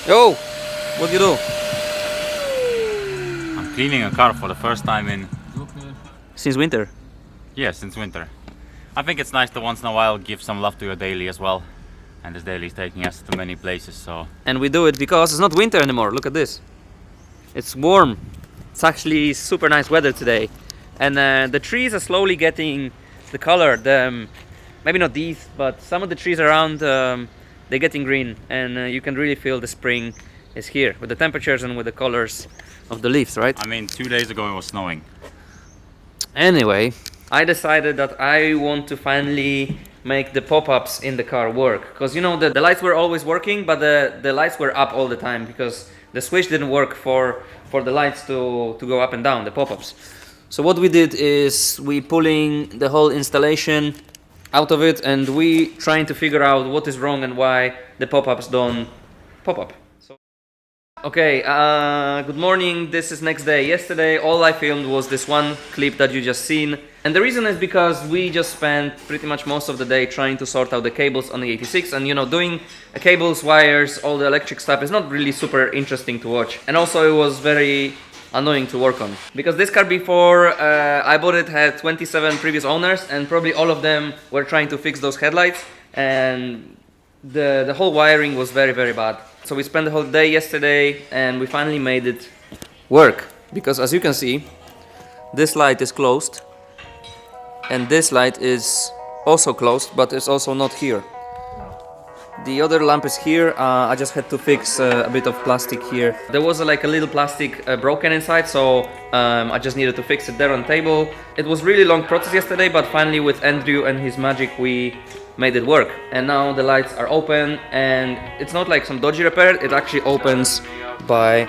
Yo, what do you do? I'm cleaning a car for the first time in... Since winter. Yeah, since winter. I think it's nice to once in a while give some love to your daily as well. And this daily is taking us to many places, so... And we do it because it's not winter anymore. Look at this. It's warm. It's actually super nice weather today. And the trees are slowly getting the color. Maybe not these, but some of the trees around, they're getting green. And you can really feel the spring is here with the temperatures and with the colors of the leaves, right? I mean, 2 days ago it was snowing. Anyway, I decided that I want to finally make the pop-ups in the car work. Because, you know, the lights were always working, but the lights were up all the time because the switch didn't work for the lights to go up and down, the pop-ups. So what we did is we pulling the whole installation out of it, and we trying to figure out what is wrong and why the pop-ups don't pop up. Okay, good morning. This is next day. Yesterday all I filmed was this one clip that you just seen, and the reason is because we just spent pretty much most of the day trying to sort out the cables on the 86, and you know, doing cables, wires, all the electric stuff is not really super interesting to watch, and also it was very annoying to work on because this car before I bought it had 27 previous owners, and probably all of them were trying to fix those headlights, and the whole wiring was very, very bad. So we spent the whole day yesterday and we finally made it work, because as you can see, this light is closed and this light is also closed, but it's also not here. The other lamp is here. I just had to fix a bit of plastic here. There was like a little plastic broken inside, so I just needed to fix it there on the table. It was really long process yesterday, but finally with Andrew and his magic we made it work. And now the lights are open, and it's not like some dodgy repair. It actually opens by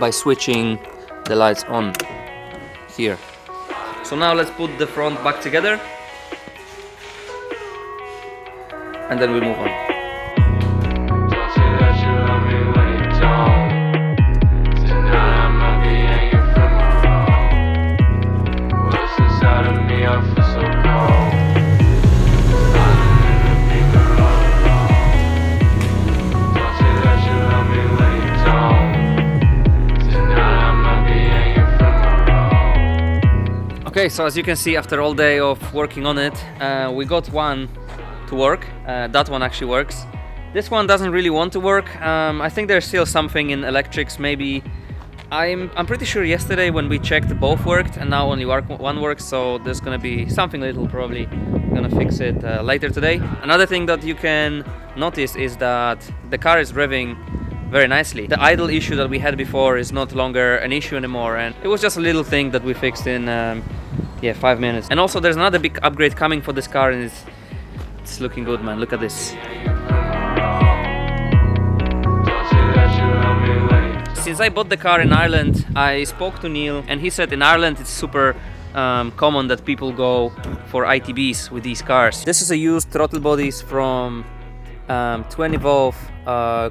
switching the lights on here. So now let's put the front back together, and then we move on. Okay, so as you can see, after all day of working on it, we got one to work. That one actually works. This one doesn't really want to work. I think there's still something in electrics. Maybe I'm pretty sure yesterday when we checked both worked, and now only one works. So there's gonna be something little, probably gonna fix it later today. Another thing that you can notice is that the car is revving very nicely. The idle issue that we had before is not longer an issue anymore, and it was just a little thing that we fixed in 5 minutes. And also there's another big upgrade coming for this car, and it's looking good, man. Look at this. Since I bought the car in Ireland, I spoke to Neil, and he said in Ireland it's super common that people go for ITBs with these cars. This is a used throttle bodies from 20 valve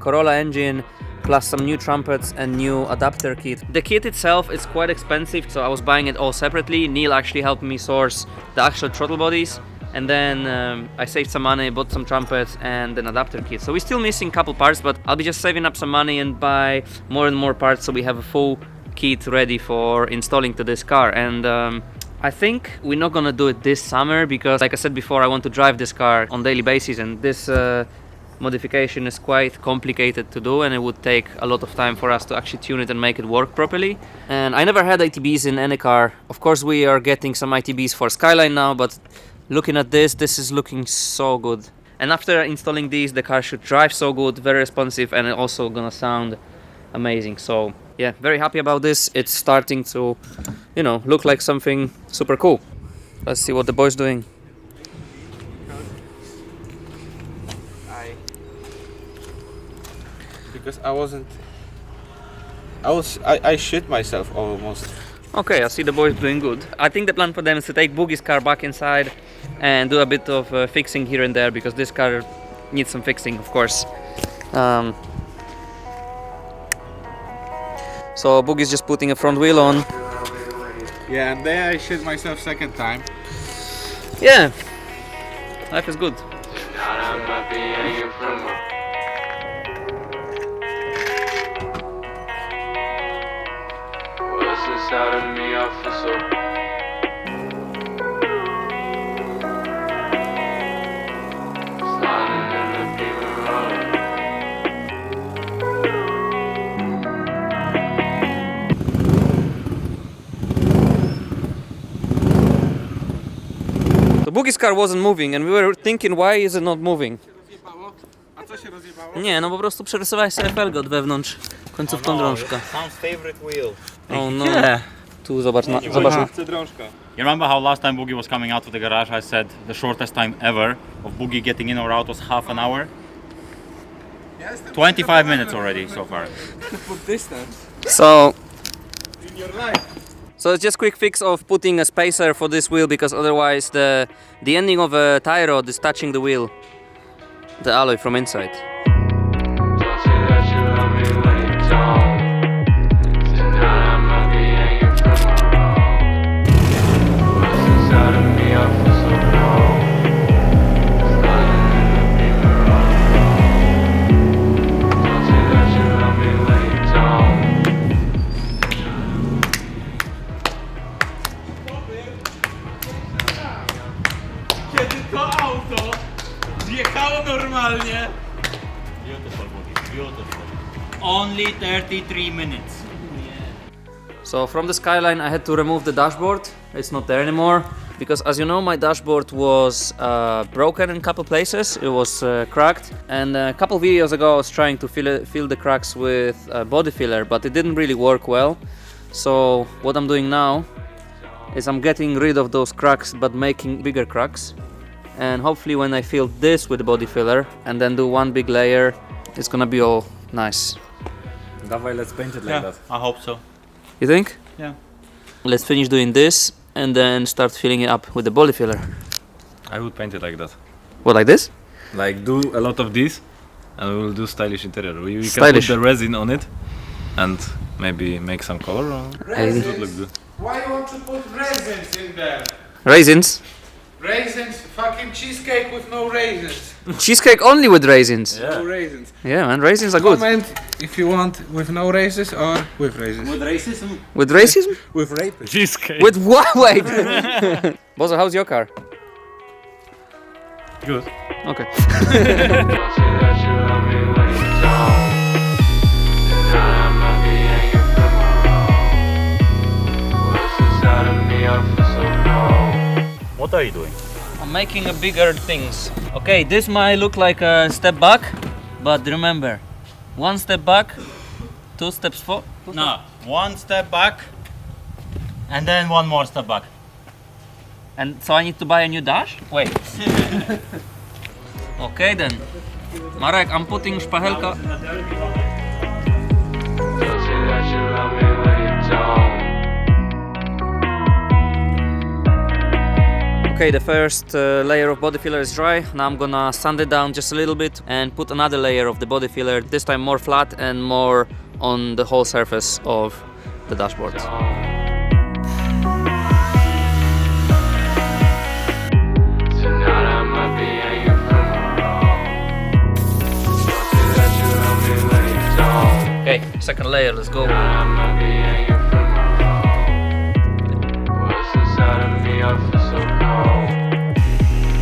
Corolla engine, plus some new trumpets and new adapter kit. The kit itself is quite expensive, so I was buying it all separately. Neil actually helped me source the actual throttle bodies, and then I saved some money, bought some trumpets and an adapter kit. So we're still missing a couple parts, but I'll be just saving up some money and buy more and more parts so we have a full kit ready for installing to this car. And I think we're not gonna do it this summer because, like I said before, I want to drive this car on daily basis, and this modification is quite complicated to do, and it would take a lot of time for us to actually tune it and make it work properly. And I never had ITBs in any car. Of course we are getting some ITBs for Skyline now, but looking at this is looking so good. And after installing these, the car should drive so good, very responsive, and it also gonna sound amazing. So yeah, very happy about this. It's starting to, you know, look like something super cool. Let's see what the boy's doing. Because I shit myself almost. Okay, I see the boys doing good. I think the plan for them is to take Boogie's car back inside and do a bit of fixing here and there, because this car needs some fixing, of course. So Boogie's just putting a front wheel on. Yeah, and then I shit myself second time. Yeah, life is good. inside of me, I feel so. Sliding in the beamer road. The Boogie's car wasn't moving and we were thinking, why is it not moving? A co się rozjebało? Nie, no po prostu przerysowałeś sobie felgę od wewnątrz, końcówką drążka. Sam's favorite wheel. Oh no. Tu zobacz na... Zobacz na... Drążka. You remember how last time Boogie was coming out of the garage, I said the shortest time ever of Boogie getting in or out was half an hour? 25 minutes already so far. Put distance So... in your life. So it's just quick fix of putting a spacer for this wheel because otherwise the ending of a tie rod is touching the wheel, the alloy from inside. Don't say that you love me when you don't. Tonight I might be hanging from a rope. What's inside of me, I feel so cold. Sliding in the beamer road. Don't say that you love me when you don't. Kiedy to auto zjechało normalnie. Beautiful Boogie, beautiful. Only 33 minutes. So from the Skyline I had to remove the dashboard. It's not there anymore because, as you know, my dashboard was broken in a couple places. It was cracked, and a couple videos ago I was trying to fill the cracks with body filler, but it didn't really work well. So what I'm doing now is I'm getting rid of those cracks but making bigger cracks, and hopefully when I fill this with the body filler and then do one big layer, it's gonna be all nice. Dawaj, let's paint it like that. I hope so. You think? Yeah. Let's finish doing this and then start filling it up with the body filler. I would paint it like that. What, like this? Like do a lot of this and we will do stylish interior. We can Stylish. put the resin on it and maybe make some color. Or it would look good. Why you want to put raisins in there? Raisins? Raisins, fucking cheesecake with no raisins. Cheesecake only with raisins. No raisins. Yeah, man, raisins are good. Comment if you want with no raisins or with raisins. With racism? With racism? With rape. Cheesecake. With what? Wait. Bozo, how's your car? Good. Okay. Don't say that you love me when you don't. Tonight I might be hanging from a rope. What's inside of me, I feel so cold. What are you doing? I'm making a bigger things. Okay, this might look like a step back, but remember, one step back, two steps forward. No, one step back and then one more step back. And so I need to buy a new dash? Wait. Okay then. Marek, I'm putting szpachelka. Don't say that you love me when you don't. Okay, the first layer of body filler is dry. Now I'm gonna sand it down just a little bit and put another layer of the body filler, this time more flat and more on the whole surface of the dashboard. Tonight I might be hanging from a rope. Don't say that you love me when you don't. Okay, second layer, let's go. Tonight I might be hanging from a rope. What's inside of me, I feel so cold.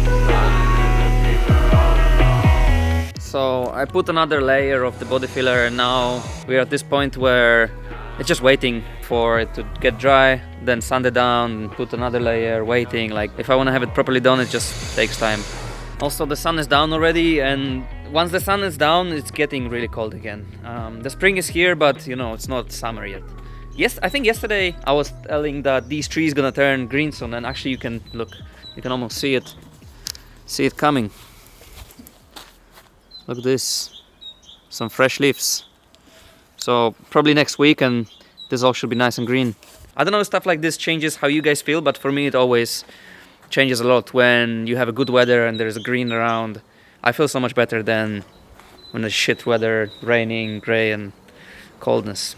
Sliding in the beamer road. So I put another layer of the body filler and now we're at this point where it's just waiting for it to get dry, then sand it down and put another layer, waiting. Like if I want to have it properly done, it just takes time. Also the sun is down already, and once the sun is down it's getting really cold again. The spring is here, but you know, it's not summer yet. Yes, I think yesterday I was telling that these trees gonna turn green soon, and actually you can look, you can almost see it coming. Look at this, some fresh leaves. So probably next week and this all should be nice and green. I don't know if stuff like this changes how you guys feel, but for me it always changes a lot when you have a good weather and there's green around. I feel so much better than when it's shit weather, raining, grey and coldness.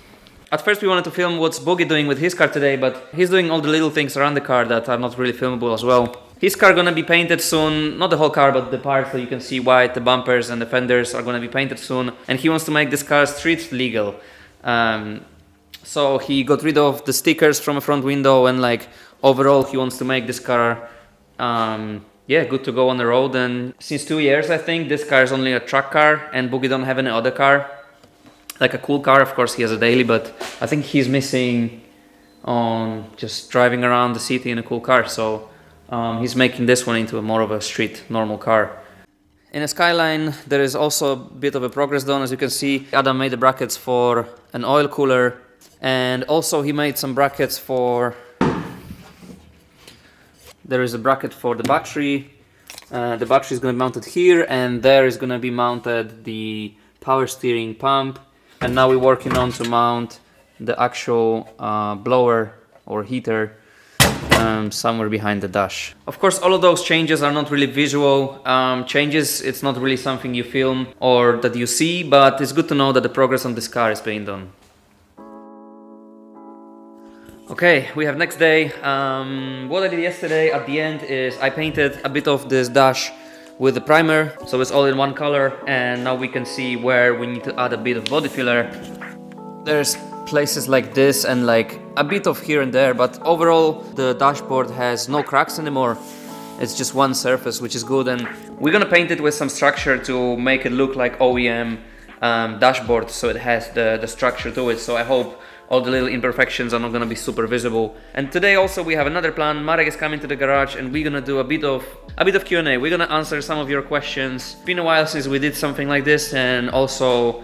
At first we wanted to film what's Boogie doing with his car today, but he's doing all the little things around the car that are not really filmable as well. His car gonna be painted soon, not the whole car, but the parts that you can see white, the bumpers and the fenders are gonna be painted soon. And he wants to make this car street legal. So he got rid of the stickers from a front window, and like overall he wants to make this car yeah, good to go on the road. And since 2 years I think this car is only a truck car, and Boogie don't have any other car, like a cool car. Of course he has a daily, but I think he's missing on just driving around the city in a cool car. So he's making this one into more of a street normal car. In a Skyline there is also a bit of a progress done. As you can see, Adam made the brackets for an oil cooler, and also he made some brackets for, there is a bracket for the battery. The battery is going to be mounted here, and there is going to be mounted the power steering pump. And now we're working on to mount the actual blower or heater somewhere behind the dash. Of course, all of those changes are not really visual changes. It's not really something you film or that you see, but it's good to know that the progress on this car is being done. Okay, we have next day. What I did yesterday at the end is I painted a bit of this dash with the primer, so it's all in one color, and now we can see where we need to add a bit of body filler. There's places like this and like a bit of here and there, but overall the dashboard has no cracks anymore. It's just one surface, which is good, and we're gonna paint it with some structure to make it look like OEM dashboard, so it has the structure to it. So I hope all the little imperfections are not gonna be super visible. And today also we have another plan. Marek is coming to the garage, and we're gonna do a bit of Q&A. We're gonna answer some of your questions. It's been a while since we did something like this, and also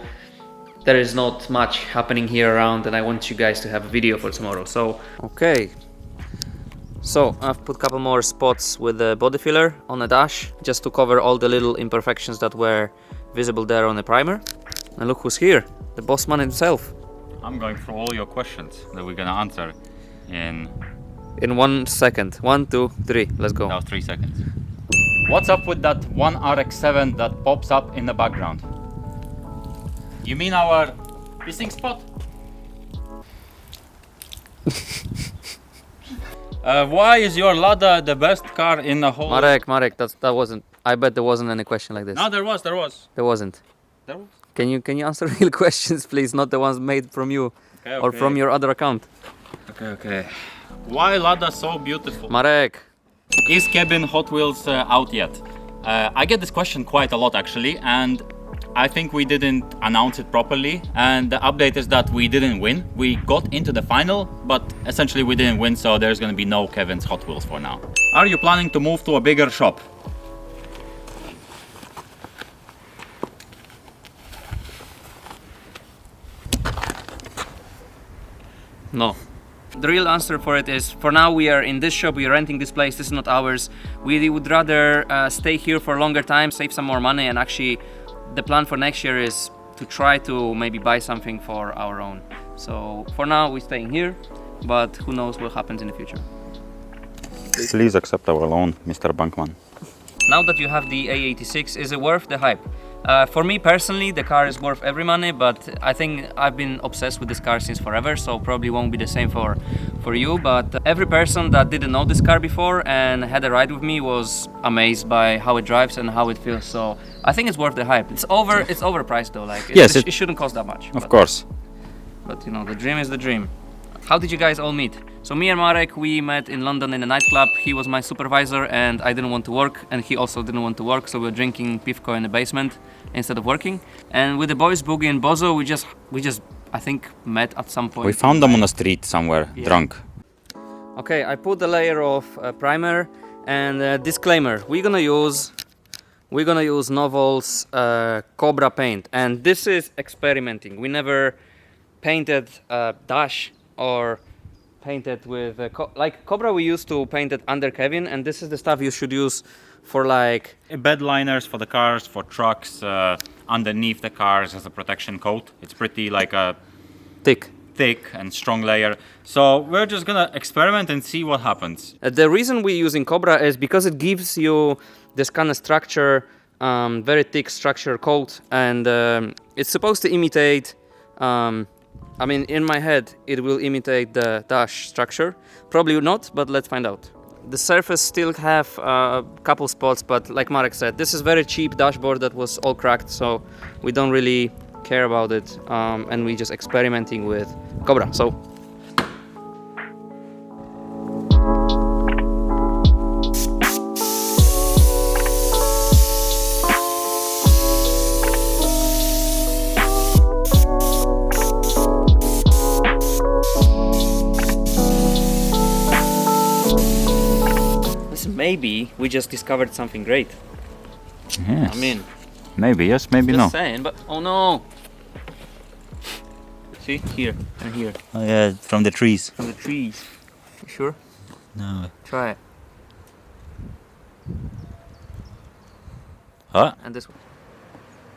there is not much happening here around, and I want you guys to have a video for tomorrow. So okay, so I've put a couple more spots with the body filler on the dash just to cover all the little imperfections that were visible there on the primer. And look who's here, the boss man himself. I'm going through all your questions that we're gonna answer in 1 second. 1, 2, 3. Let's go. now 3 seconds. What's up with that one RX-7 that pops up in the background? You mean our pissing spot? Why is your Lada the best car in the whole... Marek, that wasn't. I bet there wasn't any question like this. No, there was. There wasn't. There was. Can you answer real questions, please? Not the ones made from you or from your other account. Okay. Why Lada so beautiful? Marek. Is cabin Hot Wheels out yet? I get this question quite a lot actually, and I think we didn't announce it properly, and the update is that we didn't win. We got into the final, but essentially we didn't win, so there's gonna be no Kevin's Hot Wheels for now. Are you planning to move to a bigger shop? No. The real answer for it is, for now we are in this shop, we are renting this place, this is not ours. We would rather stay here for a longer time, save some more money, and actually the plan for next year is to try to maybe buy something for our own. So for now we're staying here, but who knows what happens in the future. Please accept our loan, Mr. Bankman. Now that you have the A86, is it worth the hype? For me personally, the car is worth every money, but I think I've been obsessed with this car since forever, so probably won't be the same for you. But every person that didn't know this car before and had a ride with me was amazed by how it drives and how it feels. So I think it's worth the hype. It's overpriced though. Like it shouldn't cost that much. Of course. But you know, the dream is the dream. How did you guys all meet? So me and Marek, we met in London in a nightclub. He was my supervisor and I didn't want to work, and he also didn't want to work, so we were drinking pivko in the basement instead of working. And with the boys, Boogie and Bozo, we just I think met at some point. We found them on the street somewhere, drunk. Okay, I put a layer of primer and disclaimer. We're gonna use Novel's Cobra paint, and this is experimenting. We never painted dash or painted with like Cobra. We used to paint it under Kevin, and this is the stuff you should use for like Bed liners for the cars, for trucks, underneath the cars as a protection coat. It's pretty like a thick and strong layer. So we're just gonna experiment and see what happens. The reason we're using Cobra is because it gives you this kind of structure, very thick structure coat, and it's supposed to imitate I mean, in my head, it will imitate the dash structure. Probably not, but let's find out. The surface still have a couple spots, but like Marek said, this is very cheap dashboard that was all cracked, so we don't really care about it, and we just experimenting with Cobra. So. Maybe we just discovered something great. Yes. I mean, maybe yes, maybe just no. saying, but oh no! See, here and here. Oh yeah, from the trees. From the trees. You sure? No. Try it. Huh? And this one.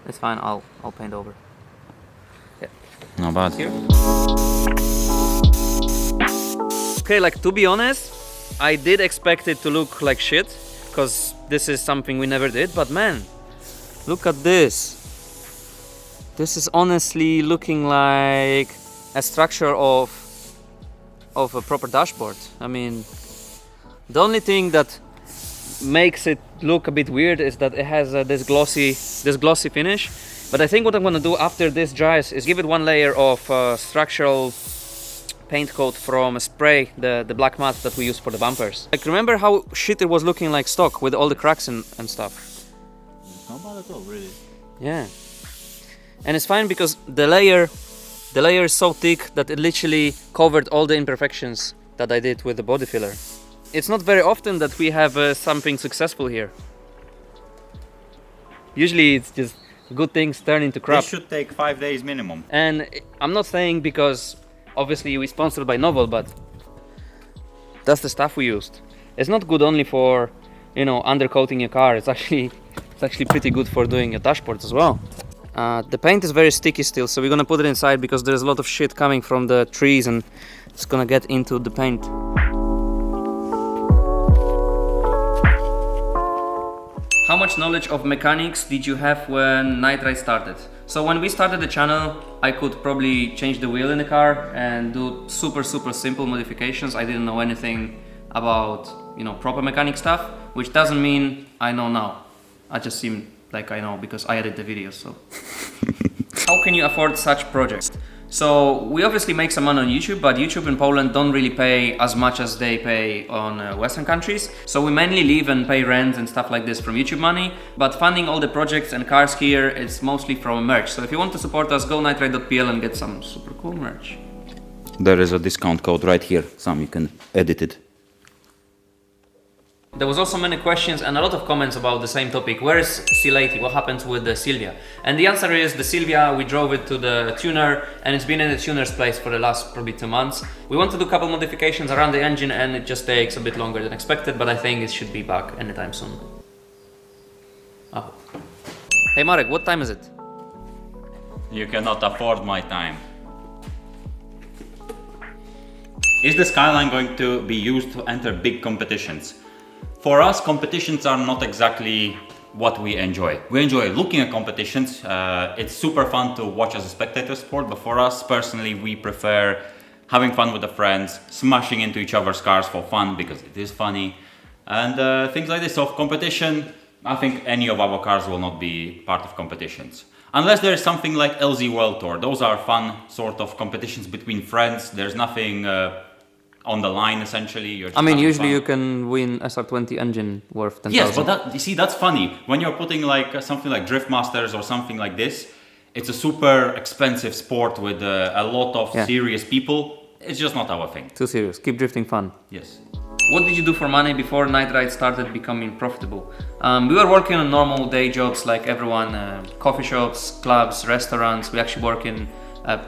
It's fine. I'll paint over. Yeah. No bad. Here. Okay, like to be honest, I did expect it to look like shit, because this is something we never did, but man, look at this. This is honestly looking like a structure of a proper dashboard. I mean, the only thing that makes it look a bit weird is that it has this glossy finish. But I think what I'm gonna do after this dries is give it one layer of structural paint coat from a spray, the black matte that we use for the bumpers. Like, remember how shit it was looking like stock with all the cracks and stuff? It's not bad at all, really. Yeah. And it's fine because the layer is so thick that it literally covered all the imperfections that I did with the body filler. It's not very often that we have something successful here. Usually it's just good things turn into crap. This should take 5 days minimum. And I'm not saying because obviously we're sponsored by Novel, but that's the stuff we used. It's not good only for, you know, undercoating your car. It's actually pretty good for doing your dashboards as well. The paint is very sticky still, so we're gonna put it inside because there's a lot of shit coming from the trees and it's gonna get into the paint. How much knowledge of mechanics did you have when NIGHTRIDE started? So when we started the channel, I could probably change the wheel in the car and do super simple modifications. I didn't know anything about, you know, proper mechanic stuff, which doesn't mean I know now. I just seem like I know because I edit the videos, so. How can you afford such projects? So we obviously make some money on YouTube, but YouTube in Poland don't really pay as much as they pay on Western countries. So we mainly live and pay rent and stuff like this from YouTube money, but funding all the projects and cars here is mostly from merch. So if you want to support us, go nightride.pl and get some super cool merch. There is a discount code right here, Sam, you can edit it. There was also many questions and a lot of comments about the same topic. Where is C80? What happens with the Silvia? And the answer is the Silvia, we drove it to the tuner and it's been in the tuner's place for the last probably 2 months. We want to do a couple modifications around the engine and it just takes a bit longer than expected, but I think it should be back anytime soon. Oh. Hey Marek, what time is it? You cannot afford my time. Is the Skyline going to be used to enter big competitions? For us, competitions are not exactly what we enjoy. We enjoy looking at competitions. It's super fun to watch as a spectator sport, but for us personally, we prefer having fun with the friends, smashing into each other's cars for fun because it is funny, and things like this. So competition, I think any of our cars will not be part of competitions. Unless there is something like LZ World Tour. Those are fun sort of competitions between friends. There's nothing on the line, essentially. I mean, usually you can win SR20 engine worth 10,000. Yes, but you see, that's funny. When you're putting like something like Drift Masters or something like this, it's a super expensive sport with a lot of serious people. It's just not our thing. Too serious. Keep drifting fun. Yes. What did you do for money before NIGHTRIDE started becoming profitable? We were working on normal day jobs like everyone, coffee shops, clubs, restaurants. We actually work in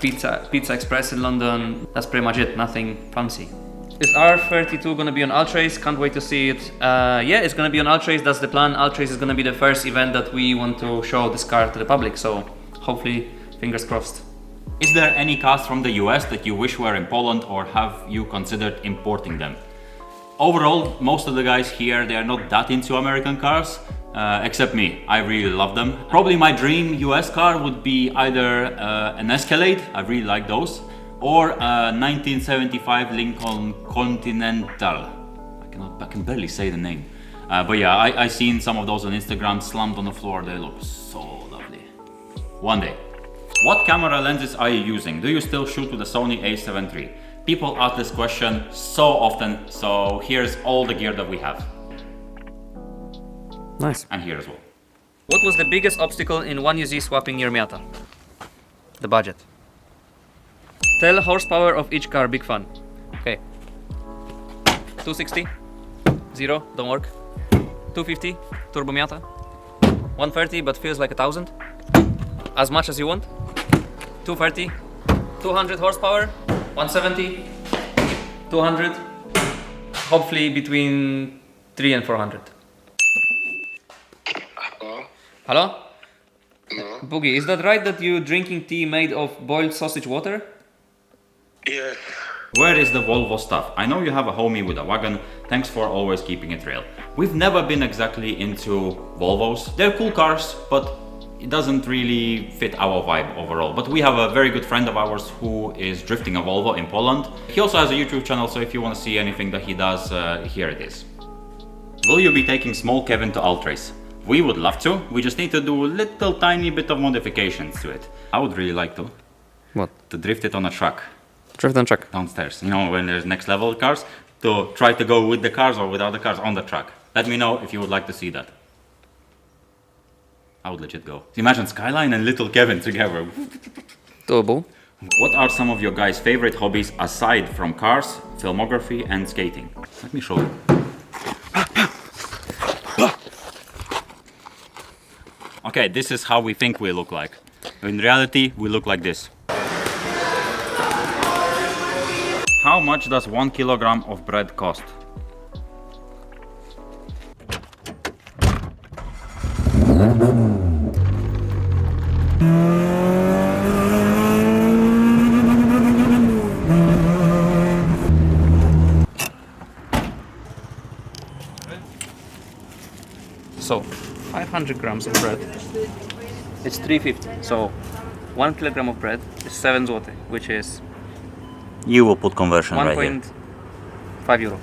Pizza Express in London. That's pretty much it, nothing fancy. Is R32 gonna be on Ultrace? Can't wait to see it. Yeah, it's gonna be on Ultrace, that's the plan. Ultrace is gonna be the first event that we want to show this car to the public, so hopefully, fingers crossed. Is there any cars from the US that you wish were in Poland, or have you considered importing them? Overall, most of the guys here, they are not that into American cars, except me. I really love them. Probably my dream US car would be either an Escalade, I really like those, or a 1975 Lincoln Continental. I can barely say the name. But yeah, I seen some of those on Instagram, slumped on the floor. They look so lovely. One day. What camera lenses are you using? Do you still shoot with the Sony a7 III? People ask this question so often, so here's all the gear that we have. Nice. And here as well. What was the biggest obstacle in 1UZ swapping your Miata? The budget. Tell horsepower of each car, big fan. Okay. 260. 0, don't work. 250, turbo Miata. 130, but feels like 1,000. As much as you want. 230. 200 horsepower. 170. 200. Hopefully between 3 and 400. Hello? No. Boogie, is that right that you drinking tea made of boiled sausage water? Yeah. Where is the Volvo stuff? I know you have a homie with a wagon. Thanks for always keeping it real. We've never been exactly into Volvos. They're cool cars, but it doesn't really fit our vibe overall. But we have a very good friend of ours who is drifting a Volvo in Poland. He also has a YouTube channel, so if you want to see anything that he does, here it is. Will you be taking small Kevin to Altrace? We would love to. We just need to do a little tiny bit of modifications to it. I would really like to. What? To drift it on a truck. Drift and truck. Downstairs, you know, when there's next level cars, to try to go with the cars or without the cars on the truck. Let me know if you would like to see that. I would legit go. Imagine Skyline and little Kevin together. Doable. What are some of your guys' favorite hobbies aside from cars, filmography and skating? Let me show you. Okay, this is how we think we look like. In reality, we look like this. How much does 1 kilogram of bread cost? So, 500 grams of bread. It's 350. So, 1 kilogram of bread is 7 zloty, which is You will put conversion right here. 1.5 euro.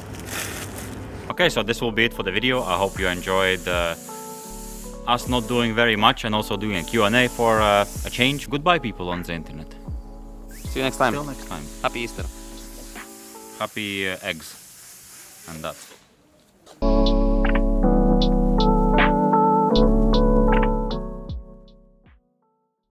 Okay, so this will be it for the video. I hope you enjoyed us not doing very much and also doing a Q&A for a change. Goodbye, people on the internet. See you next time. Till next time. Happy Easter. Happy eggs and that.